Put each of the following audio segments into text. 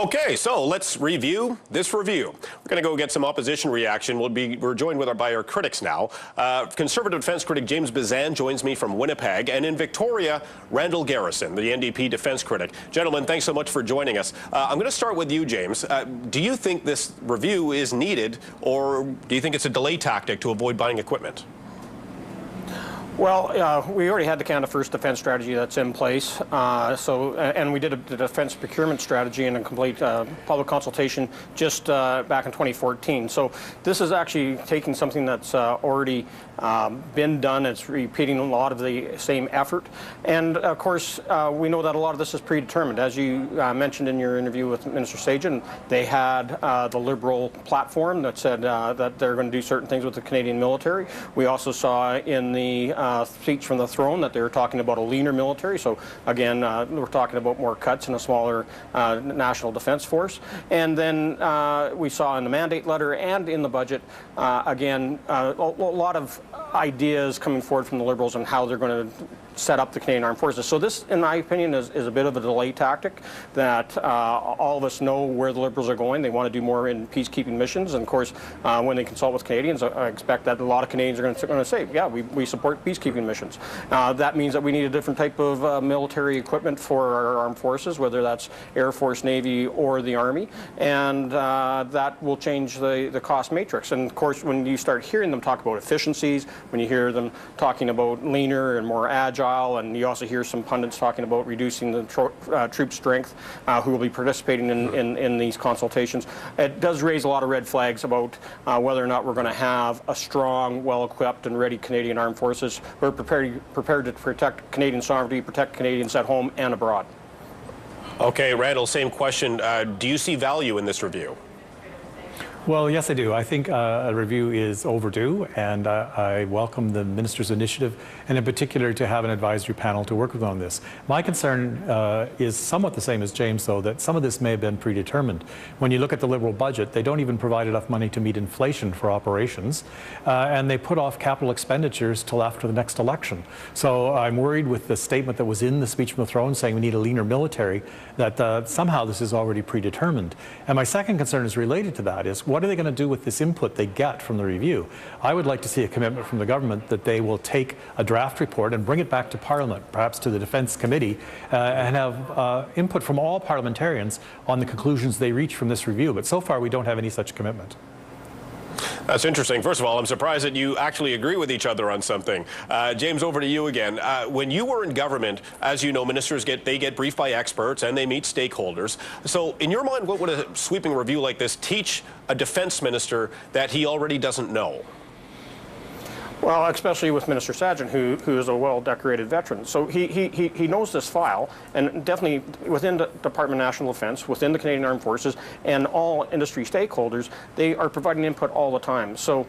Okay, so let's review this review. We're going to go get some opposition reaction. We're joined by our critics now. Conservative defense critic James Bezan joins me from Winnipeg, and in Victoria, Randall Garrison, the NDP defense critic. Gentlemen, thanks so much for joining us. I'm going to start with you, James. Do you think this review is needed, or do you think it's a delay tactic to avoid buying equipment? Well, we already had the Canada First defense strategy that's in place, and we did a defense procurement strategy and a complete public consultation just back in 2014. So this is actually taking something that's already been done. It's repeating a lot of the same effort, and of course we know that a lot of this is predetermined. As you mentioned in your interview with Minister Sagen, they had the Liberal platform that said that they're going to do certain things with the Canadian military. We also saw in the speech from the throne that they were talking about a leaner military. So again, we're talking about more cuts and a smaller national defense force. And then we saw in the mandate letter and in the budget, again, a lot of ideas coming forward from the Liberals on how they're going to set up the Canadian Armed Forces. So this, in my opinion, is a bit of a delay tactic that all of us know where the Liberals are going. They want to do more in peacekeeping missions. And of course, when they consult with Canadians, I expect that a lot of Canadians are going to say, yeah, we support peacekeeping missions. That means that we need a different type of military equipment for our armed forces, whether that's Air Force, Navy, or the Army. And that will change the cost matrix. And of course, when you start hearing them talk about efficiencies, when you hear them talking about leaner and more agile, and you also hear some pundits talking about reducing the troop strength who will be participating in these consultations. It does raise a lot of red flags about whether or not we're going to have a strong, well-equipped and ready Canadian Armed Forces who are prepared to protect Canadian sovereignty, protect Canadians at home and abroad. Okay, Randall, same question. Do you see value in this review? Well, yes, I do. I think a review is overdue, and I welcome the minister's initiative, and in particular to have an advisory panel to work with on this. My concern is somewhat the same as James, though, that some of this may have been predetermined. When you look at the Liberal budget, they don't even provide enough money to meet inflation for operations, and they put off capital expenditures till after the next election. So I'm worried with the statement that was in the speech from the throne saying we need a leaner military, that somehow this is already predetermined. And my second concern is related to that, is what are they going to do with this input they get from the review? I would like to see a commitment from the government that they will take a draft report and bring it back to Parliament, perhaps to the Defence Committee, and have input from all parliamentarians on the conclusions they reach from this review. But so far, we don't have any such commitment. That's interesting. First of all, I'm surprised that you actually agree with each other on something. James, over to you again. When you were in government, as you know, ministers get briefed by experts and they meet stakeholders. So in your mind, what would a sweeping review like this teach a defense minister that he already doesn't know? Well, especially with Minister Sagen, who is a well-decorated veteran. So he knows this file, and definitely within the Department of National Defence, within the Canadian Armed Forces, and all industry stakeholders, they are providing input all the time. So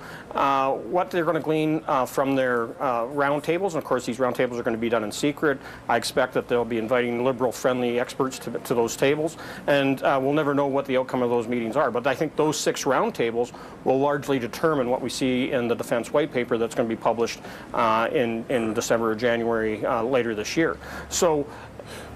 what they're going to glean from their roundtables, and of course these roundtables are going to be done in secret. I expect that they'll be inviting Liberal-friendly experts to those tables, and we'll never know what the outcome of those meetings are. But I think those 6 roundtables will largely determine what we see in the Defence White Paper that's going to be published in December or January later this year. So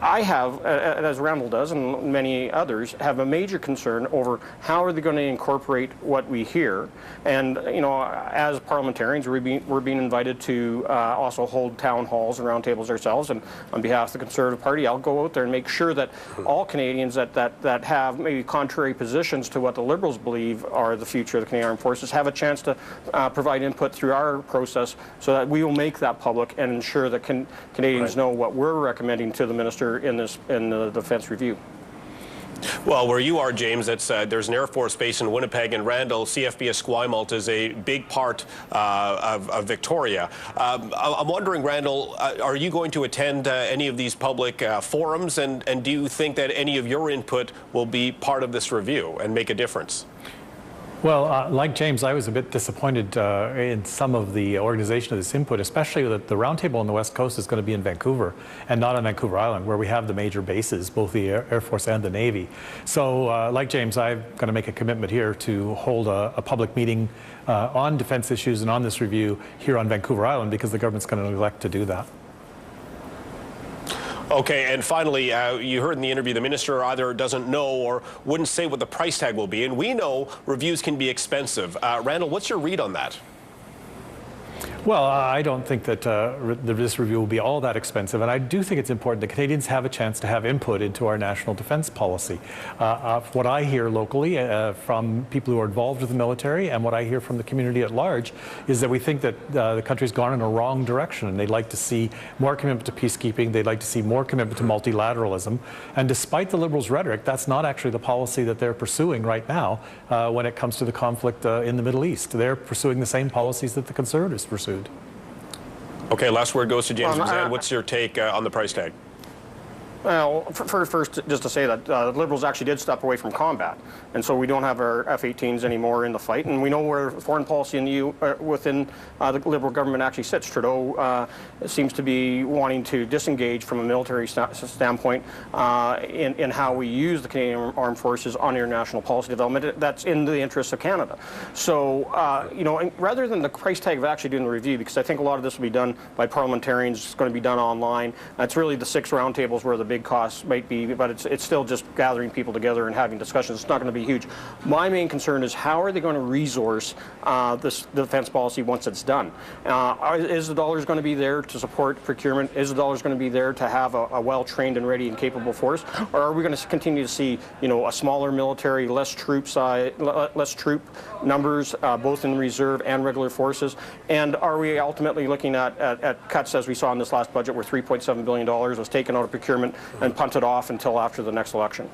I have, as Randall does and many others, have a major concern over how are they going to incorporate what we hear. And, you know, as parliamentarians, we're being invited to also hold town halls and roundtables ourselves. And on behalf of the Conservative Party, I'll go out there and make sure that all Canadians that have maybe contrary positions to what the Liberals believe are the future of the Canadian Armed Forces have a chance to provide input through our process so that we will make that public and ensure that Canadians know what we're recommending to the minister in the defense review. Well, where you are, James, there's an Air Force base in Winnipeg, and Randall, CFB Esquimalt is a big part of Victoria. I'm wondering, Randall, are you going to attend any of these public forums, and do you think that any of your input will be part of this review and make a difference? Well, like James, I was a bit disappointed in some of the organization of this input, especially that the roundtable on the West Coast is going to be in Vancouver and not on Vancouver Island, where we have the major bases, both the Air Force and the Navy. So, like James, I'm going to make a commitment here to hold a public meeting on defense issues and on this review here on Vancouver Island, because the government's going to neglect to do that. Okay, and finally, you heard in the interview the minister either doesn't know or wouldn't say what the price tag will be, and we know reviews can be expensive. Randall, what's your read on that? Well, I don't think that this review will be all that expensive, and I do think it's important that Canadians have a chance to have input into our national defence policy. What I hear locally from people who are involved with the military and what I hear from the community at large is that we think that the country's gone in a wrong direction, and they'd like to see more commitment to peacekeeping, they'd like to see more commitment to multilateralism, and despite the Liberals' rhetoric, that's not actually the policy that they're pursuing right now when it comes to the conflict in the Middle East. They're pursuing the same policies that the Conservatives pursued. Okay, last word goes to James Bezan. What's your take on the price tag? Well, first, just to say that the Liberals actually did step away from combat, and so we don't have our F-18s anymore in the fight, and we know where foreign policy in within the Liberal government actually sits. Trudeau seems to be wanting to disengage from a military standpoint in how we use the Canadian Armed Forces on international policy development. That's in the interests of Canada. So, you know, rather than the price tag of actually doing the review, because I think a lot of this will be done by parliamentarians, it's going to be done online. It's really the 6 roundtables where the big costs might be, but it's still just gathering people together and having discussions. It's not going to be huge. My main concern is how are they going to resource the defense policy once it's done? Is the dollars going to be there to support procurement? Is the dollars going to be there to have a well-trained and ready and capable force? Or are we going to continue to see, you know, a smaller military, less troop numbers, both in reserve and regular forces? And are we ultimately looking at cuts, as we saw in this last budget, where $3.7 billion was taken out of procurement and punted off until after the next election?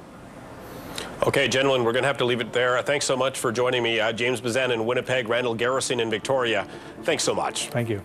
Okay, gentlemen, we're going to have to leave it there. Thanks so much for joining me. James Bezan in Winnipeg, Randall Garrison in Victoria. Thanks so much. Thank you.